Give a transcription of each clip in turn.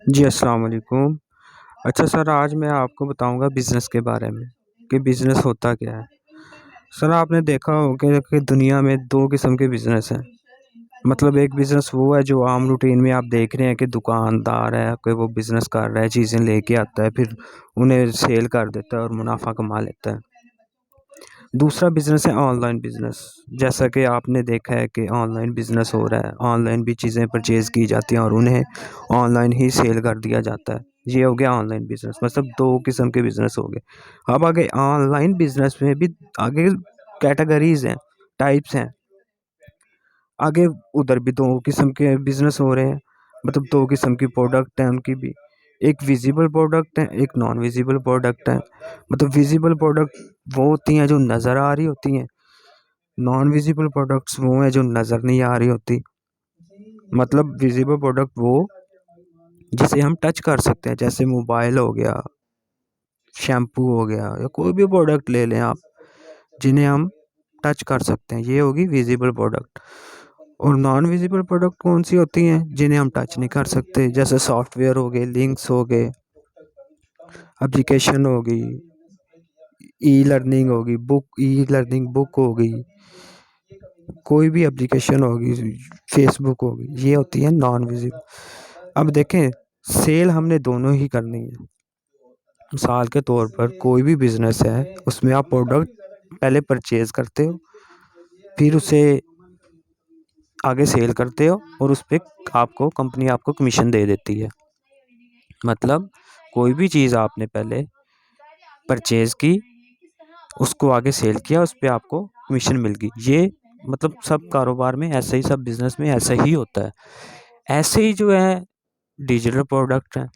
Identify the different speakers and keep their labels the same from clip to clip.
Speaker 1: जी, अस्सलाम वालेकुम। अच्छा सर, आज मैं आपको बताऊँगा बिज़नेस के बारे में कि बिज़नेस होता क्या है। सर, आपने देखा होगा कि दुनिया में 2 किस्म के बिज़नेस हैं। मतलब एक बिज़नेस वो है जो आम रूटीन में आप देख रहे हैं कि दुकानदार है, कोई वो बिज़नेस कर रहा है, चीज़ें लेके आता है, फिर उन्हें सेल कर देता है और मुनाफ़ा कमा लेता है। दूसरा बिज़नेस है ऑनलाइन बिज़नेस। जैसा कि आपने देखा है कि ऑनलाइन बिज़नेस हो रहा है, ऑनलाइन भी चीज़ें परचेज़ की जाती हैं और उन्हें ऑनलाइन ही सेल कर दिया जाता है। ये हो गया ऑनलाइन बिज़नेस, मतलब 2 किस्म के बिज़नेस हो गए। अब आगे ऑनलाइन बिज़नेस में भी आगे कैटेगरीज़ हैं, टाइप्स हैं। आगे उधर भी 2 किस्म के बिज़नेस हो रहे हैं, मतलब 2 किस्म की प्रोडक्ट हैं उनकी भी। एक विज़िबल प्रोडक्ट है, एक नॉन विज़िबल प्रोडक्ट है। मतलब विज़िबल प्रोडक्ट वो होती हैं जो नज़र आ रही होती हैं, नॉन विज़िबल प्रोडक्ट्स वो हैं जो नज़र नहीं आ रही होती। मतलब विज़िबल प्रोडक्ट वो जिसे हम टच कर सकते हैं, जैसे मोबाइल हो गया, शैम्पू हो गया या कोई भी प्रोडक्ट ले लें आप, जिन्हें हम टच कर सकते हैं, ये होगी विज़िबल प्रोडक्ट। और नॉन विज़िबल प्रोडक्ट कौन-सी होती हैं, जिन्हें हम टच नहीं कर सकते, जैसे सॉफ्टवेयर हो गए, लिंक्स हो गए, एप्लीकेशन हो गई, ई-लर्निंग होगी, ई-लर्निंग बुक हो गई, कोई भी एप्लीकेशन होगी, फेसबुक होगी, ये होती है नॉन विज़िबल। अब देखें, सेल हमने दोनों ही करनी है। मिसाल के तौर पर कोई भी बिज़नेस है, उसमें आप प्रोडक्ट पहले परचेज़ करते हो, फिर उसे आगे सेल करते हो और उस पे आपको कंपनी आपको कमीशन दे देती है। मतलब कोई भी चीज़ आपने पहले परचेज़ की, उसको आगे सेल किया, उस पे आपको कमीशन मिल गई। ये मतलब सब कारोबार में ऐसा ही, सब बिज़नेस में ऐसा ही होता है। ऐसे ही जो है डिजिटल प्रोडक्ट हैं,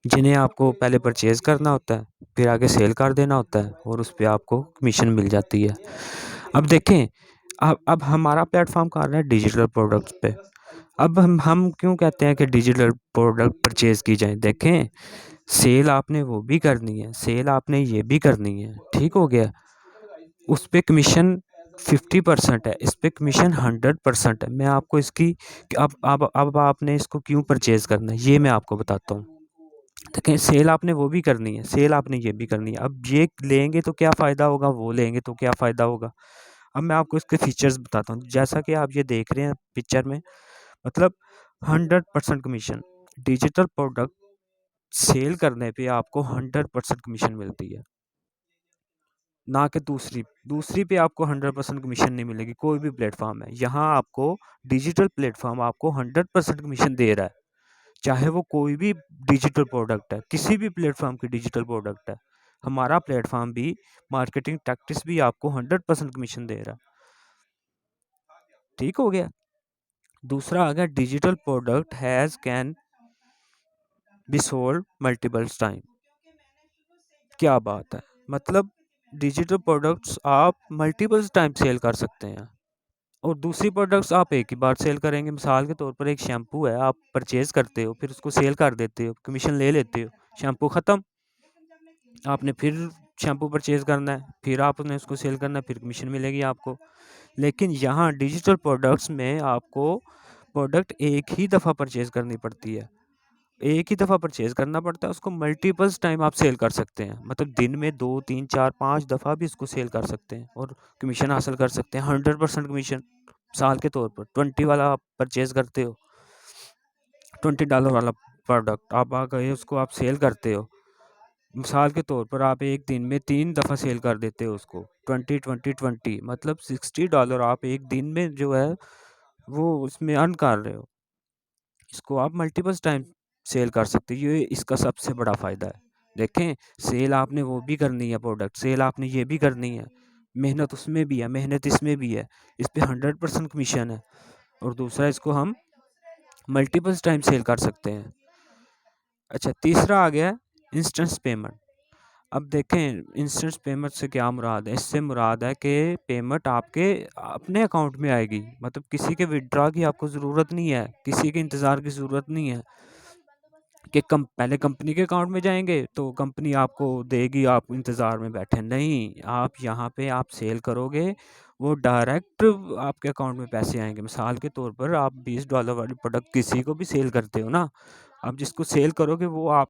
Speaker 1: जिन्हें आपको पहले परचेज़ करना होता है, फिर आगे सेल कर देना होता है और उस पे आपको कमीशन मिल जाती है। अब देखें, अब हमारा प्लेटफ़ॉर्म कहाँ है डिजिटल प्रोडक्ट्स पे। अब हम क्यों कहते हैं कि डिजिटल प्रोडक्ट परचेज़ की जाएँ? देखें, सेल आपने वो भी करनी है, सेल आपने ये भी करनी है, ठीक हो गया? उस पे कमीशन 50% है, इस पे कमीशन 100% है। मैं आपको इसकी अब आपने इसको क्यों परचेज़ करना है, ये मैं आपको बताता हूँ। देखें, सेल आपने वो भी करनी है, सेल आपने ये भी करनी है। अब ये लेंगे तो क्या फ़ायदा होगा, वो लेंगे तो क्या फ़ायदा होगा। अब मैं आपको इसके फीचर्स बताता हूँ। जैसा कि आप ये देख रहे हैं पिक्चर में, मतलब 100% कमीशन। डिजिटल प्रोडक्ट सेल करने पे आपको 100% कमीशन मिलती है, ना कि दूसरी पे आपको 100% कमीशन नहीं मिलेगी। कोई भी प्लेटफ़ॉर्म है, यहाँ आपको डिजिटल प्लेटफ़ॉर्म आपको 100% कमीशन दे रहा है। चाहे वो कोई भी डिजिटल प्रोडक्ट है, किसी भी प्लेटफ़ॉर्म की डिजिटल प्रोडक्ट है। हमारा प्लेटफ़ॉर्म भी, मार्केटिंग टैक्टिस भी आपको 100% कमीशन दे रहा है। ठीक हो गया? दूसरा आ गया digital product has can be sold multiples time. क्या बात है! मतलब डिजिटल प्रोडक्ट्स आप मल्टीपल्स टाइम सेल कर सकते हैं और दूसरी प्रोडक्ट्स आप एक ही बार सेल करेंगे। मिसाल के तौर पर एक शैम्पू है, आप परचेज़ करते हो, फिर उसको सेल कर देते हो, कमीशन ले लेते हो, शैम्पू ख़त्म। आपने फिर शैम्पू परचेज़ करना है, फिर आपने उसको सेल करना है, फिर कमीशन मिलेगी आपको। लेकिन यहाँ डिजिटल प्रोडक्ट्स में आपको प्रोडक्ट एक ही दफ़ा परचेज़ करनी पड़ती है। एक ही दफ़ा परचेज़ करना पड़ता है, उसको मल्टीपल्स टाइम आप सेल कर सकते हैं। मतलब दिन में 2, 3, 4, 5 दफ़ा भी इसको सेल कर सकते हैं और कमीशन हासिल कर सकते हैं, 100% कमीशन। मिसाल के तौर पर 20 वाला आप परचेज़ करते हो, $20 वाला प्रोडक्ट आप आ गए, उसको आप सेल करते हो। मिसाल के तौर पर आप एक दिन में 3 दफ़ा सेल कर देते हो उसको, 20, 20, 20, मतलब $60 आप एक दिन में जो है वो उसमें अर्न कर रहे हो। इसको आप मल्टीपल्स टाइम सेल कर सकते हो, ये इसका सबसे बड़ा फ़ायदा है। देखें, सेल आपने वो भी करनी है प्रोडक्ट, सेल आपने ये भी करनी है, मेहनत उसमें भी है, मेहनत इसमें भी है, इस पे 100% कमीशन है और दूसरा इसको हम मल्टीपल्स टाइम सेल कर सकते हैं। अच्छा, तीसरा आ गया इंस्टेंट पेमेंट। अब देखें, इंस्टेंट पेमेंट से क्या मुराद है? इससे मुराद है कि पेमेंट आपके अपने अकाउंट में आएगी, मतलब किसी के विथड्रॉ की आपको ज़रूरत नहीं है, किसी के इंतज़ार की ज़रूरत नहीं है। कि पहले कंपनी के अकाउंट में जाएंगे तो कंपनी आपको देगी, आप इंतज़ार में बैठे नहीं, आप यहाँ पे आप सेल करोगे, वो डायरेक्ट आपके अकाउंट में पैसे आएंगे। मिसाल के तौर पर आप $20 वाली प्रोडक्ट किसी को भी सेल करते हो ना, आप जिसको सेल करोगे वो आप